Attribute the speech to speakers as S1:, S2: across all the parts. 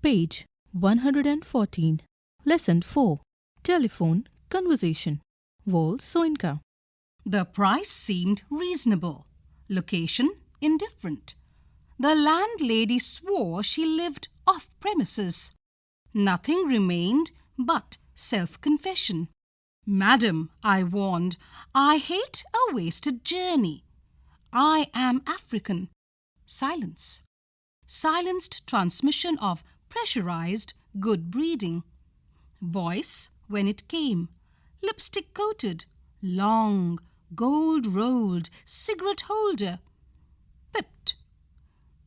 S1: Page 114. Lesson 4. Telephone Conversation. Vol Soinka.
S2: The price seemed reasonable. Location indifferent. The landlady swore she lived off premises. Nothing remained but self-confession. "Madam," I warned, "I hate a wasted journey. I am African." Silence. Silenced transmission of pressurized good breeding. Voice when it came. Lipstick coated. Long, gold-rolled, cigarette holder. Pipped.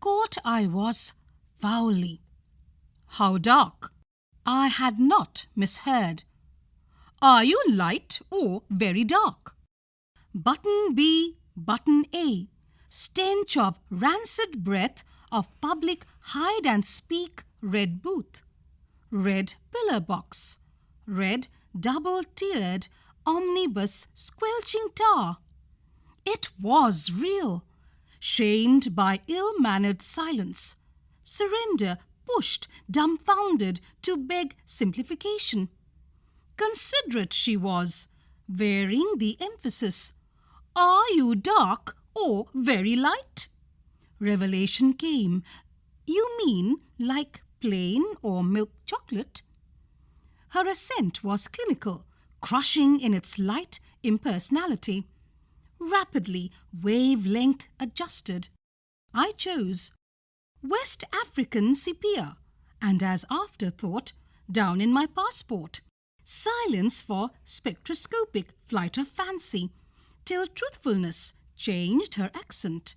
S2: Caught I was foully. "How dark?" I had not misheard. "Are you light or very dark?" Button B, button A. Stench of rancid breath of public hide-and-speak red booth. Red pillar box. Red double-tiered omnibus squelching tar. It was real. Shamed by ill-mannered silence. Surrender pushed, dumbfounded, to beg simplification. Considerate she was, varying the emphasis. "Are you dark or very light?" Revelation came. "You mean like plain or milk chocolate?" Her assent was clinical, crushing in its light impersonality. Rapidly, wavelength adjusted. I chose West African sepia, and as afterthought, down in my passport, silence for spectroscopic flight of fancy, till truthfulness changed her accent.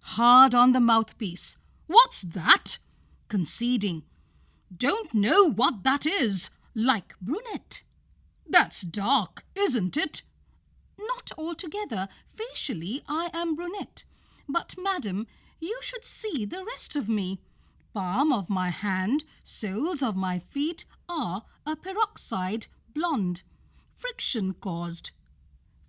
S2: Hard on the mouthpiece. "What's that?" Conceding. "Don't know what that is," like brunette. "That's dark, isn't it?" "Not altogether. Facially, I am brunette. But, madam, you should see the rest of me. Palm of my hand, soles of my feet are a peroxide blonde. Friction caused.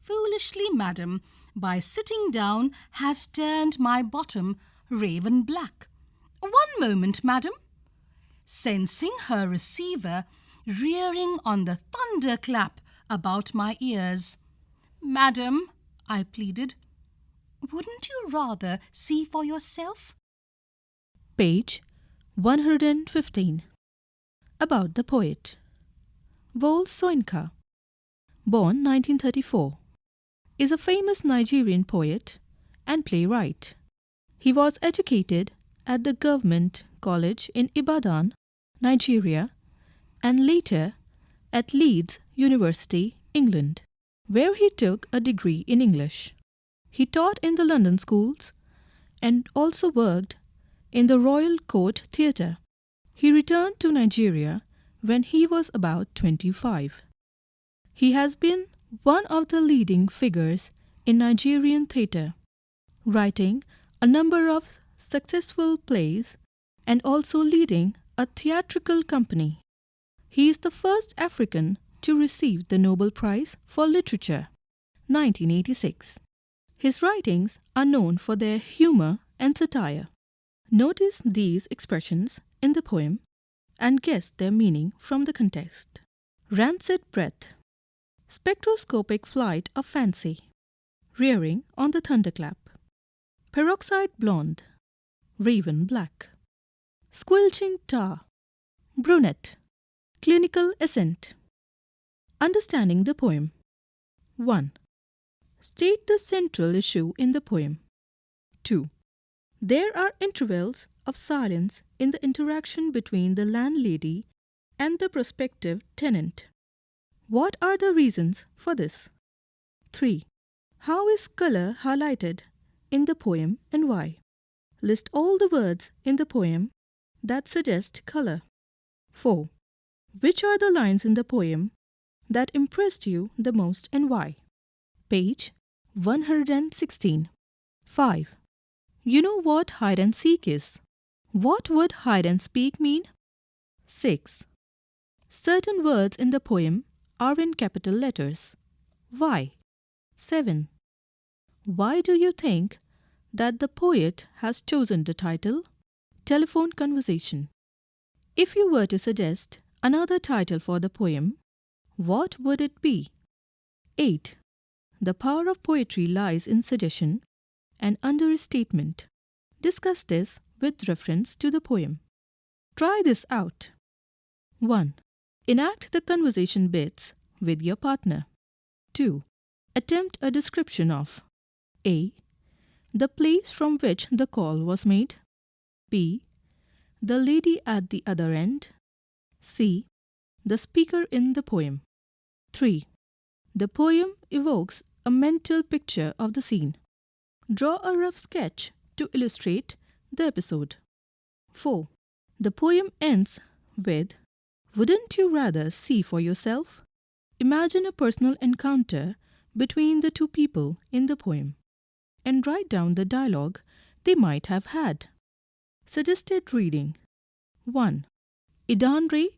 S2: Foolishly, madam, by sitting down has turned my bottom raven black. One moment, madam." Sensing her receiver rearing on the thunderclap about my ears. "Madam," I pleaded, "wouldn't you rather see for yourself?"
S1: Page 115. About the poet. Vol Soinka, born 1934, is a famous Nigerian poet and playwright. He was educated at the Government College in Ibadan, Nigeria, and later at Leeds University, England, where he took a degree in English. He taught in the London schools and also worked in the Royal Court Theatre. He returned to Nigeria when he was about 25. He has been one of the leading figures in Nigerian theatre, writing a number of successful plays and also leading a theatrical company. He is the first African to receive the Nobel Prize for Literature, 1986. His writings are known for their humor and satire. Notice these expressions in the poem and guess their meaning from the context. Rancid breath, spectroscopic flight of fancy, rearing on the thunderclap, peroxide blonde, raven black, squelching tar, brunette, clinical assent. Understanding the poem. 1. State the central issue in the poem. 2. There are intervals of silence in the interaction between the landlady and the prospective tenant. What are the reasons for this? 3. How is color highlighted in the poem and why? List all the words in the poem that suggest color. 4. Which are the lines in the poem that impressed you the most and why? Page 116. 5. You know what hide and seek is. What would hide and speak mean? 6. Certain words in the poem are in capital letters. Why? 7. Why do you think that the poet has chosen the title Telephone Conversation? If you were to suggest another title for the poem, what would it be? 8. The power of poetry lies in suggestion and understatement. Discuss this with reference to the poem. Try this out. 1. Enact the conversation bits with your partner. 2. Attempt a description of A. The place from which the call was made. B. The lady at the other end. C. The speaker in the poem. 3. The poem evokes a mental picture of the scene. Draw a rough sketch to illustrate the episode. 4. The poem ends with, "Wouldn't you rather see for yourself?" Imagine a personal encounter between the two people in the poem and write down the dialogue they might have had. Suggested reading: 1. Idan Ray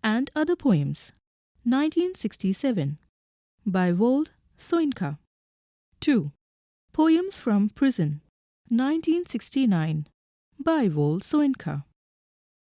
S1: and Other Poems, 1967, by Wold Soyinka. 2. Poems from Prison, 1969, by Wold Soyinka.